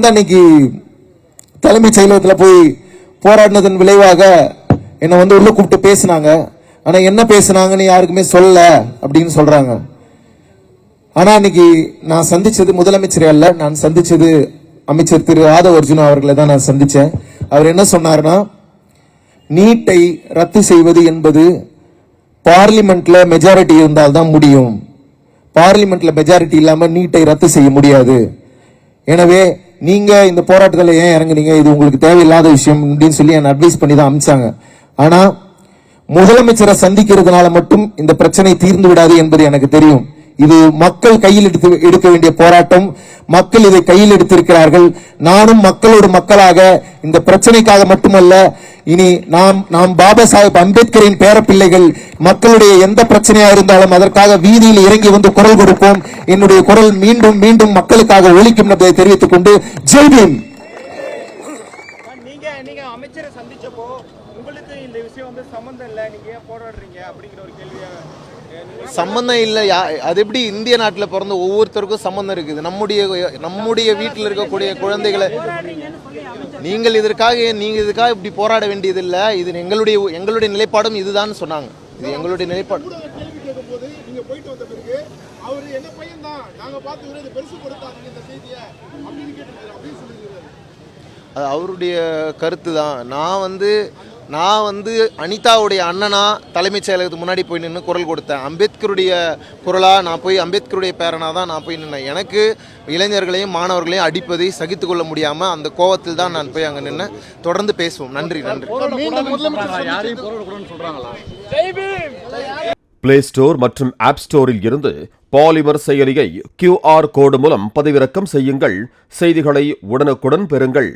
வந்து அன்னைக்கு தலைமைச் செயலகத்தில் போய் போராடினதன் விளைவாக என்னை வந்து உள்ள கூப்பிட்டு பேசினாங்க. ஆனா என்ன பேசினாங்கன்னு யாருக்குமே சொல்லல அப்படின்னு சொல்றாங்க. ஆனா இன்னைக்கு நான் சந்திச்சது முதலமைச்சரே அல்ல, நான் சந்திச்சது அமைச்சர் திரு ஆதவ் அர்ஜுனா அவர்களை தான் நான் சந்திச்சேன். அவர் என்ன சொன்னார்னா, நீட்டை ரத்து செய்வது என்பது பார்லிமெண்ட்ல மெஜாரிட்டி இருந்தால் தான் முடியும். பார்லிமெண்ட்ல மெஜாரிட்டி இல்லாம நீட்டை ரத்து செய்ய முடியாது. எனவே நீங்க இந்த போராட்டத்தில் ஏன் இறங்குனீங்க, இது உங்களுக்கு தேவையில்லாத விஷயம் அப்படின்னு சொல்லி என்ன அட்வைஸ் பண்ணி தான் அனுப்பிச்சாங்க. ஆனா முதலமைச்சரை சந்திக்கிறதுனால மட்டும் இந்த பிரச்சனை தீர்ந்து விடாது என்பது எனக்கு தெரியும். இது மக்கள் கையில் எடுக்க வேண்டிய போராட்டம். மக்கள் இதை கையில் எடுத்திருக்கிறார்கள். நானும் மக்களோடு மக்களாக இந்த பிரச்சனைக்காக மட்டுமல்ல, இனி நாம் பாபா சாஹேப் அம்பேத்கரின் பேரப்பிள்ளைகள். மக்களுடைய எந்த பிரச்சனையா இருந்தாலும் அதற்காக வீதியில் இறங்கி வந்து குரல் கொடுப்போம். என்னுடைய குரல் மீண்டும் மீண்டும் மக்களுக்காக ஒலிக்கும் என்பதை தெரிவித்துக் கொண்டு ஜெய் பீம். நீங்க அமைச்சரை சந்திச்சப்போ உங்களுக்கு இந்த விஷயம் வந்து சம்பந்தம் இல்லை, நீங்க ஏன் போராடுறீங்க அப்படிங்கிற ஒரு கேள்வியா? சம்பந்தம் இல்லை. அது எப்படி இந்திய நாட்டில் பிறந்த ஒவ்வொருத்தருக்கும் சம்பந்தம் இருக்குது. நம்முடைய வீட்டில் இருக்கக்கூடிய குழந்தைகளை நீங்கள் இதுக்காக இப்படி போராட வேண்டியதில்லை. இது எங்களுடைய நிலைப்பாடும் இதுதான் சொன்னாங்க. இது எங்களுடைய நிலைப்பாடு. அது அவருடைய கருத்து தான். நான் வந்து அனிதாவுடைய அண்ணனா தலைமைச் செயலகத்துக்கு முன்னாடி போய் நின்று குரல் கொடுத்தேன். அம்பேத்கருடைய குரலாக நான் போய் அம்பேத்கருடைய பேரனாக தான் நான் போய் நின்னேன். எனக்கு இளைஞர்களையும் மாணவர்களையும் அடிப்பதை சகித்து கொள்ள முடியாமல் அந்த கோவத்தில் தான் நான் போய் அங்கே நின்று. தொடர்ந்து பேசுவோம். நன்றி. பிளே ஸ்டோர் மற்றும் ஆப் ஸ்டோரில் இருந்து பாலிமர் செயலியை QR கோடு மூலம் பதிவிறக்கம் செய்யுங்கள். செய்திகளை உடனுக்குடன் பெறுங்கள்.